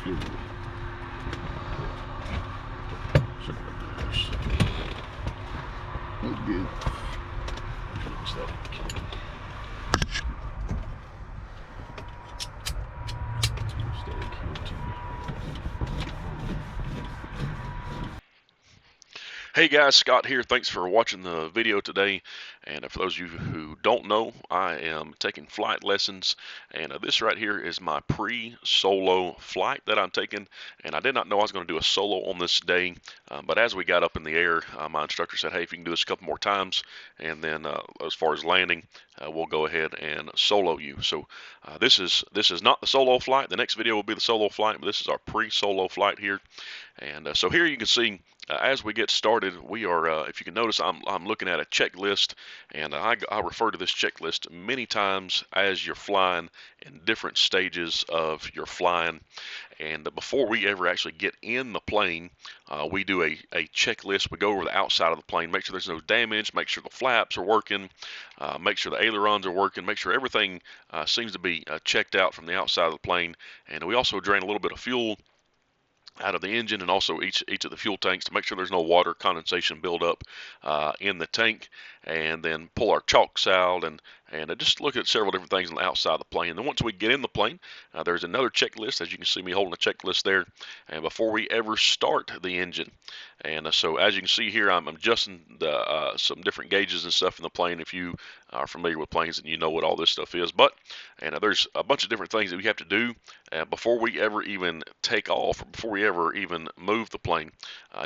fuel. Oh, good. What's that? Hey guys, Scott here. Thanks for watching the video today. And for those of you who don't know, I am taking flight lessons. And this right here is my pre-solo flight that I'm taking. And I did not know I was going to do a solo on this day. But as we got up in the air, my instructor said, hey, if you can do this a couple more times, and then as far as landing, we'll go ahead and solo you. So this is not the solo flight. The next video will be the solo flight, but this is our pre-solo flight here. And so here you can see, as we get started, we are, if you can notice, I'm looking at a checklist, and I refer to this checklist many times as you're flying in different stages of your flying. And before we ever actually get in the plane, we do a checklist. We go over the outside of the plane, make sure there's no damage, make sure the flaps are working, make sure the ailerons are working, make sure everything seems to be checked out from the outside of the plane. And we also drain a little bit of fuel out of the engine, and also each of the fuel tanks to make sure there's no water condensation buildup in the tank, and then pull our chocks out and just look at several different things on the outside of the plane. And then once we get in the plane, there's another checklist, as you can see me holding a checklist there, and before we ever start the engine. And so as you can see here, I'm adjusting the some different gauges and stuff in the plane. If you are familiar with planes, and you know what all this stuff is. But there's a bunch of different things that we have to do before we ever even take off, or before we ever even move the plane,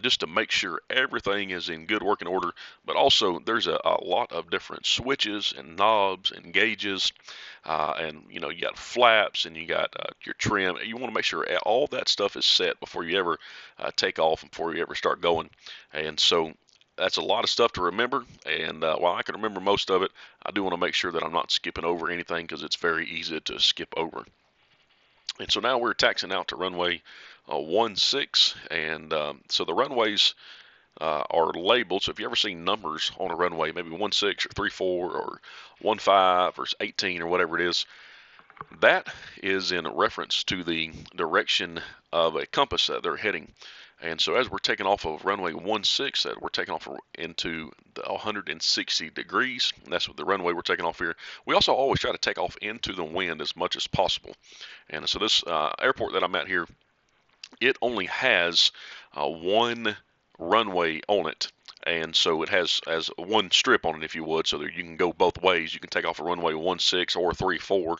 just to make sure everything is in good working order. But also there's a lot of different switches and knobs and gauges, and you got flaps, and you got your trim. You want to make sure all that stuff is set before you ever take off and before you ever start going. And so that's a lot of stuff to remember, and while I can remember most of it, I do want to make sure that I'm not skipping over anything, because it's very easy to skip over. And so now we're taxiing out to runway 16, and so the runways are labeled. So if you ever see numbers on a runway, maybe 16 or 34 or 15 or 18 or whatever it is, that is in reference to the direction of a compass that they're heading. And so as we're taking off of runway 16, we're taking off into the 160 degrees. And that's what the runway we're taking off here. We also always try to take off into the wind as much as possible. And so this airport that I'm at here, it only has one runway on it. And so it has one strip on it, if you would, so that you can go both ways. You can take off a runway 16 or 34.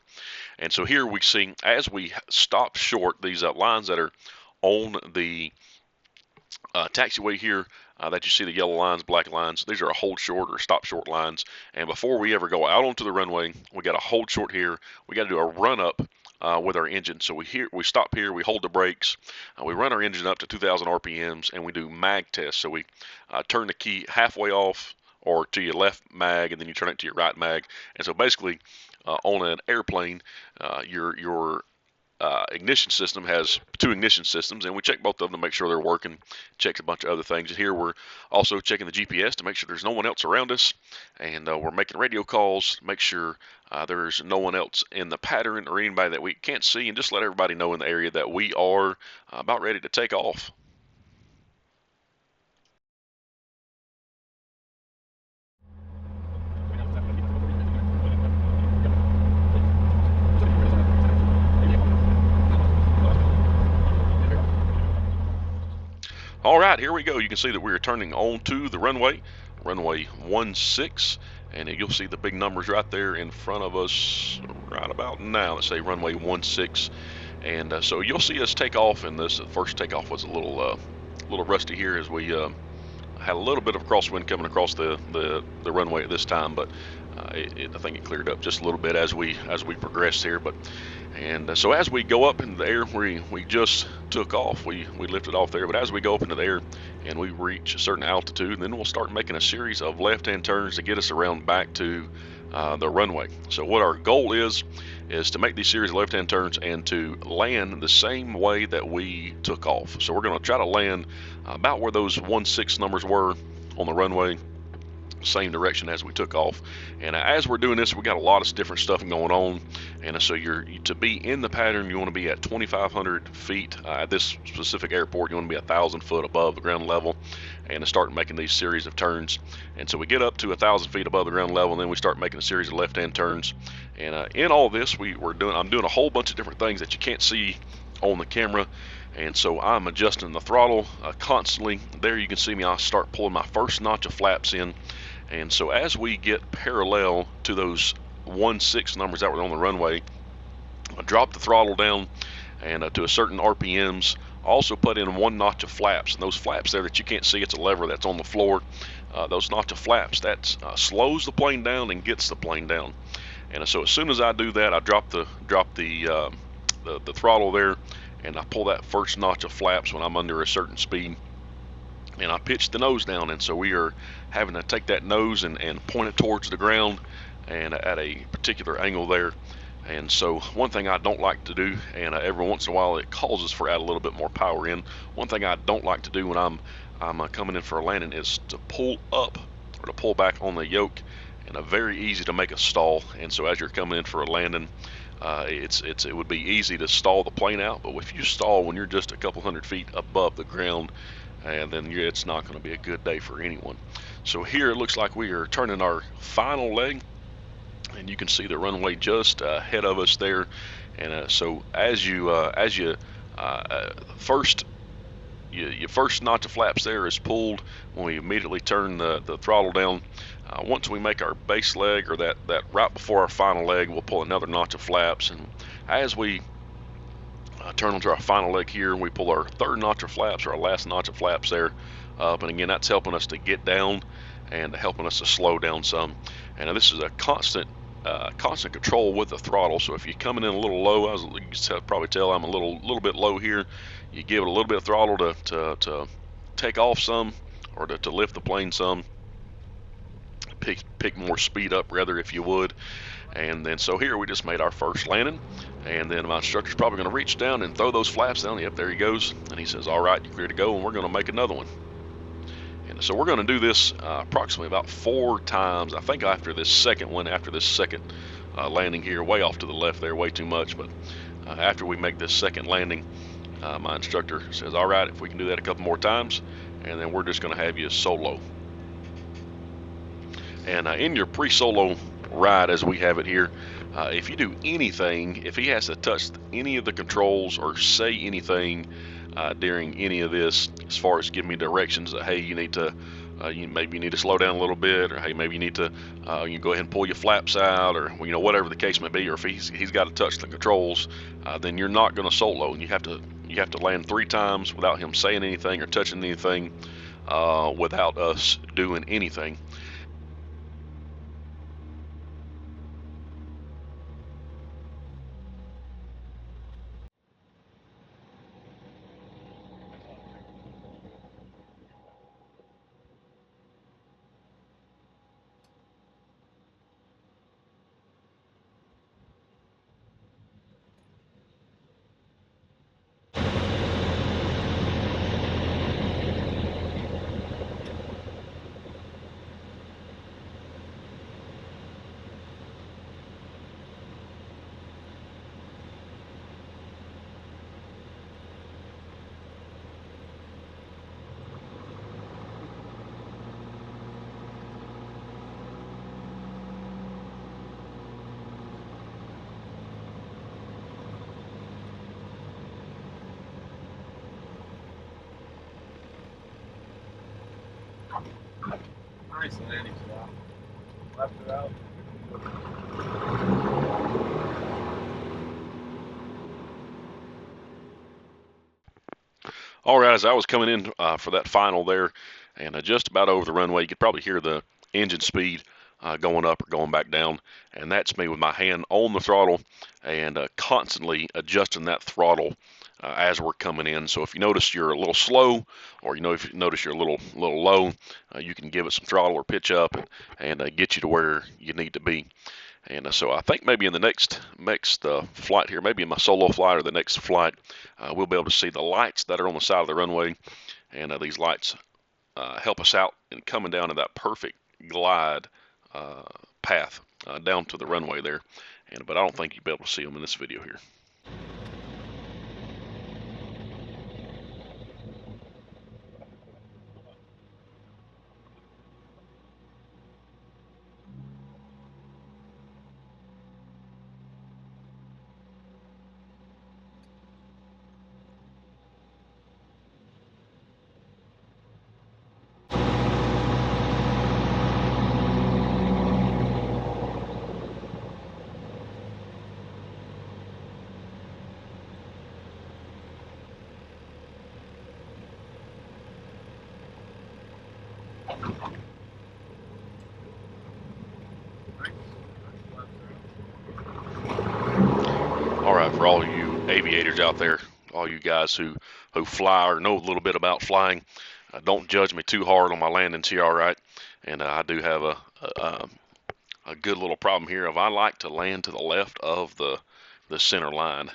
And so here we see, as we stop short, these lines that are on the taxiway here, that you see the yellow lines, black lines, these are a hold short or stop short lines. And before we ever go out onto the runway, we got a hold short here. We got to do a run up with our engine. So we stop here, we hold the brakes, we run our engine up to 2,000 RPMs, and we do mag tests. So we turn the key halfway off, or to your left mag, and then you turn it to your right mag. And so basically, on an airplane, your ignition system has two ignition systems, and we check both of them to make sure they're working. Checks a bunch of other things. And here we're also checking the GPS to make sure there's no one else around us, and we're making radio calls to make sure there's no one else in the pattern or anybody that we can't see, and just let everybody know in the area that we are about ready to take off. All right, here we go. You can see that we're turning onto the runway 16, and you'll see the big numbers right there in front of us right about now. Let's say runway 16, and so you'll see us take off. And this first takeoff was a little rusty here, as we had a little bit of crosswind coming across the runway at this time, but I think it cleared up just a little bit as we progressed here. And so as we go up into the air, we just took off, we lifted off there, but as we go up into the air and we reach a certain altitude, then we'll start making a series of left-hand turns to get us around back to the runway. So what our goal is to make these series of left-hand turns and to land the same way that we took off. So we're going to try to land about where those 16 numbers were on the runway, same direction as we took off. And as we're doing this, we got a lot of different stuff going on. And so to be in the pattern, you want to be at 2,500 feet. At this specific airport, you want to be 1,000 foot above the ground level, and to start making these series of turns. And so we get up to 1,000 feet above the ground level, and then we start making a series of left-hand turns. And in all this, I'm doing a whole bunch of different things that you can't see on the camera. And so I'm adjusting the throttle constantly. There you can see me, I start pulling my first notch of flaps in. And so as we get parallel to those 1.6 numbers that were on the runway, I drop the throttle down and to a certain RPMs. Also put in 1 notch of flaps, and those flaps there that you can't see, it's a lever that's on the floor. Those notch of flaps, that slows the plane down and gets the plane down. And so as soon as I do that, I drop the throttle there, and I pull that first notch of flaps when I'm under a certain speed, and I pitch the nose down. And so we are having to take that nose and point it towards the ground and at a particular angle there. And so one thing I don't like to do, and every once in a while it causes for add a little bit more power in, one thing I don't like to do when I'm coming in for a landing is to pull up or to pull back on the yoke, and very easy to make a stall. And so as you're coming in for a landing, it would be easy to stall the plane out, but if you stall when you're just a couple hundred feet above the ground, and then it's not going to be a good day for anyone. So here it looks like we are turning our final leg, and you can see the runway just ahead of us there. And so as you first your first notch of flaps there is pulled when we immediately turn the throttle down. Once we make our base leg, or that right before our final leg, we'll pull another notch of flaps. And as we turn onto our final leg here, we pull our third notch of flaps, or our last notch of flaps there up. And again, that's helping us to get down and helping us to slow down some. And this is a constant control with the throttle. So if you're coming in a little low, you can probably tell I'm a little bit low here. You give it a little bit of throttle to take off some, or to lift the plane some. Pick more speed up rather, if you would. And then so here we just made our first landing, and then my instructor's probably going to reach down and throw those flaps down. Yep, there he goes, and he says, all right, you're clear to go, and we're going to make another one. And so we're going to do this approximately about 4 times. I think after this second landing here, way off to the left there, way too much, but after we make this second landing, my instructor says, all right, if we can do that a couple more times, and then we're just going to have you solo. And in your pre-solo ride, as we have it here, if you do anything, if he has to touch any of the controls or say anything during any of this, as far as giving me directions that, hey, you need to maybe you need to slow down a little bit, or hey, maybe you need to you go ahead and pull your flaps out, or whatever the case may be, or if he's got to touch the controls, then you're not going to solo, and you have to land 3 times without him saying anything or touching anything, without us doing anything. Nice landing, Scott. Left it out. All right, as I was coming in for that final there, and just about over the runway, you could probably hear the engine speed going up or going back down, and that's me with my hand on the throttle and constantly adjusting that throttle as we're coming in. So if you notice you're a little slow, or if you notice you're a little low, you can give it some throttle or pitch up and get you to where you need to be. And so I think maybe in the next flight here, maybe in my solo flight or the next flight, we'll be able to see the lights that are on the side of the runway, and these lights help us out in coming down to that perfect glide path down to the runway there. But I don't think you'll be able to see them in this video here. All right, for all you aviators out there, all you guys who fly or know a little bit about flying, don't judge me too hard on my landings here, all right? And I do have a good little problem here. If I like to land to the left of the center line,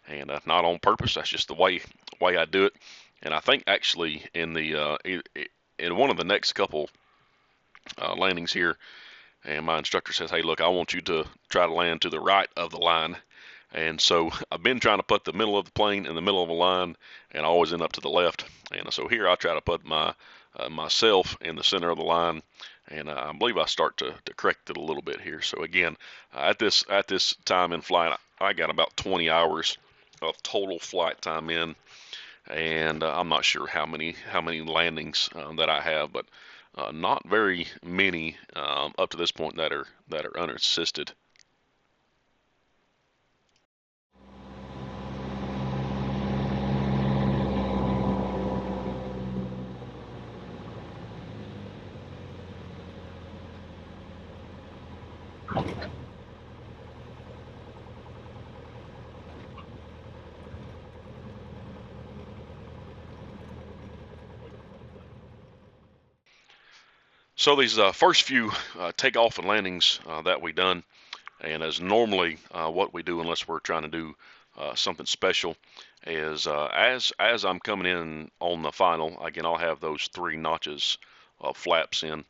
and not on purpose, that's just the way I do it. And I think actually in the in one of the next couple landings here, and my instructor says, "Hey, look, I want you to try to land to the right of the line." And so I've been trying to put the middle of the plane in the middle of a line, and I always end up to the left. And so here I try to put myself in the center of the line, and I believe I start to correct it a little bit here. So again, at this time in flight, I got about 20 hours of total flight time in, and I'm not sure how many landings that I have, but not very many up to this point that are unassisted. So these first few takeoff and landings that we done, and as normally what we do, unless we're trying to do something special, is as I'm coming in on the final, again I'll have those 3 notches of flaps in,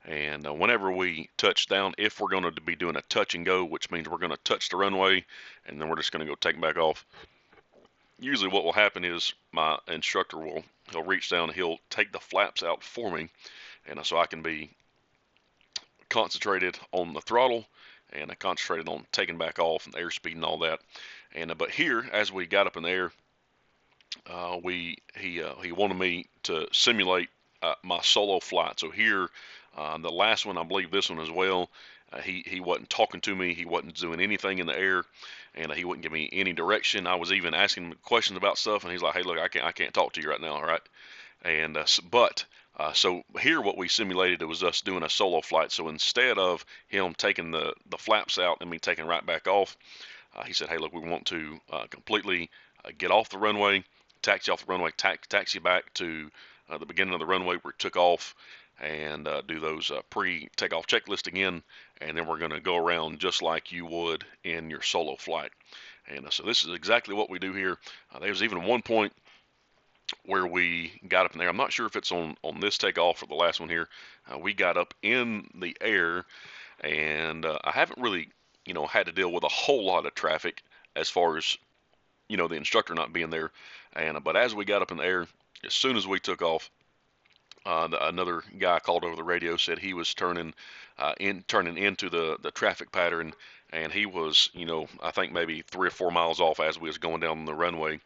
and whenever we touch down, if we're going to be doing a touch and go, which means we're going to touch the runway, and then we're just going to go take back off. Usually what will happen is my instructor he'll reach down, he'll take the flaps out for me, and so I can be concentrated on the throttle and I concentrated on taking back off and airspeed and all that. And but here, as we got up in the air, he wanted me to simulate my solo flight. So here, the last one, I believe this one as well. He wasn't talking to me. He wasn't doing anything in the air, and he wouldn't give me any direction. I was even asking him questions about stuff, and he's like, "Hey, look, I can't talk to you right now, all right?" And so here, what we simulated, it was us doing a solo flight. So instead of him taking the flaps out and me taking right back off, he said, "Hey, look, we want to completely get off the runway, taxi off the runway, taxi back to the beginning of the runway where it took off, and do those pre-takeoff checklist again, and then we're going to go around just like you would in your solo flight." And so this is exactly what we do here. There was even one point where we got up in there. I'm not sure if it's on this takeoff or the last one here. We got up in the air, and I haven't really, had to deal with a whole lot of traffic as far as, the instructor not being there. And but as we got up in the air, as soon as we took off, another guy called over the radio, said he was turning into the traffic pattern, and he was, I think maybe 3 or 4 miles off as we was going down the runway.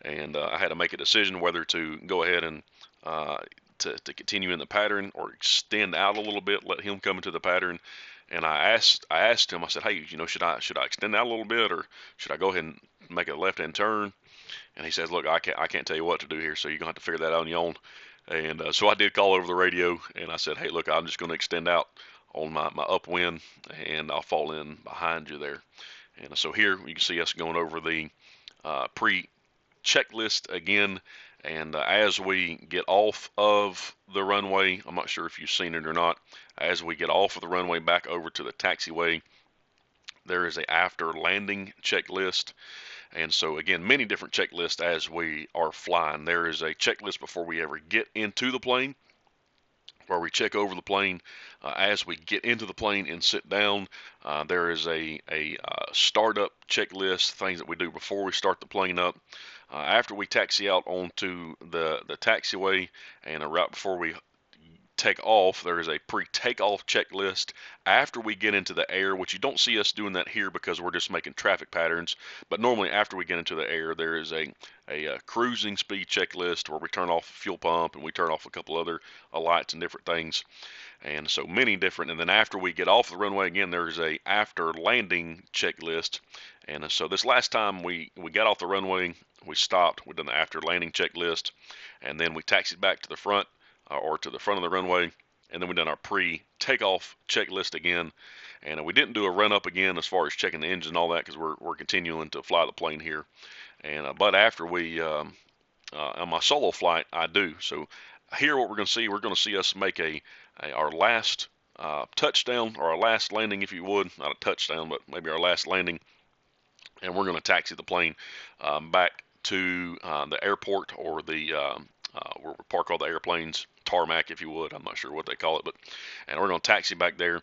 And I had to make a decision whether to go ahead and to continue in the pattern or extend out a little bit, let him come into the pattern. And I asked him, I said, "Hey, should I extend out a little bit, or should I go ahead and make a left-hand turn?" And he says, "Look, I can't tell you what to do here, so you're gonna have to figure that out on your own." And so I did call over the radio, and I said, "Hey, look, I'm just going to extend out on my upwind, and I'll fall in behind you there." And so here you can see us going over the pre checklist again, and as we get off of the runway, I'm not sure if you've seen it or not, as we get off of the runway back over to the taxiway, there is a after landing checklist. And so again, many different checklists as we are flying. There is a checklist before we ever get into the plane where we check over the plane as we get into the plane and sit down. There is a startup checklist, things that we do before we start the plane up. After we taxi out onto the taxiway, and right before we take off, there is a pre-takeoff checklist after we get into the air, which you don't see us doing that here because we're just making traffic patterns. But normally after we get into the air, there is a cruising speed checklist where we turn off the fuel pump and we turn off a couple other lights and different things. And so many different. And then after we get off the runway again, there's a after landing checklist. And so this last time we got off the runway, we stopped, we done the after landing checklist, and then we taxied back to the front, or to the front of the runway, and then we done our pre-takeoff checklist again. And we didn't do a run up again as far as checking the engine and all that, because we're continuing to fly the plane here. And but after we on my solo flight, I do. So here what we're going to see us make our last touchdown, or our last landing, if you would. Not a touchdown, but maybe our last landing. And we're going to taxi the plane back to the airport, or the where we park all the airplanes, tarmac, if you would. I'm not sure what they call it, and we're going to taxi back there.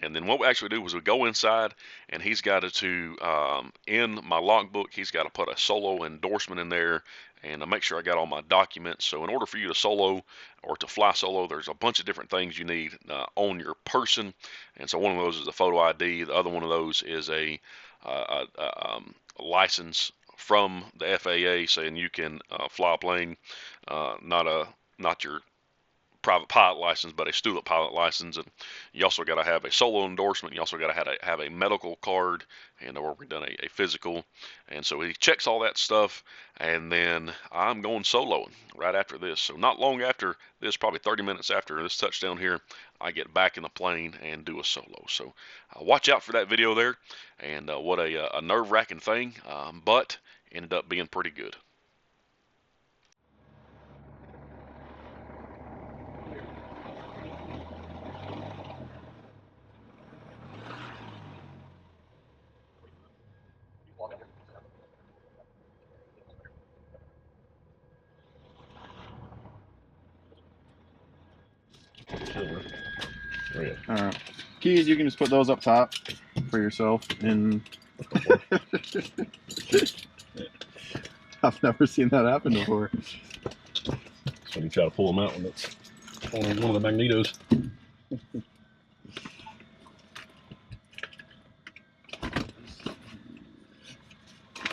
And then what we actually do is we go inside, and he's got to, in my logbook, he's got to put a solo endorsement in there, and make sure I got all my documents. So in order for you to solo or to fly solo, there's a bunch of different things you need on your person. And so one of those is a photo ID. The other one of those is a license from the FAA saying you can fly a plane, not your private pilot license, but a student pilot license. And you also got to have a solo endorsement. You also got to have a medical card, and or we've done a physical. And so he checks all that stuff, and then I'm going soloing right after this. So not long after this, probably 30 minutes after this touchdown here, I get back in the plane and do a solo. So watch out for that video there. And what a nerve-wracking thing, but ended up being pretty good. All right. Keys, you can just put those up top for yourself. And I've never seen that happen before. So you try to pull them out when it's on one of the magnetos.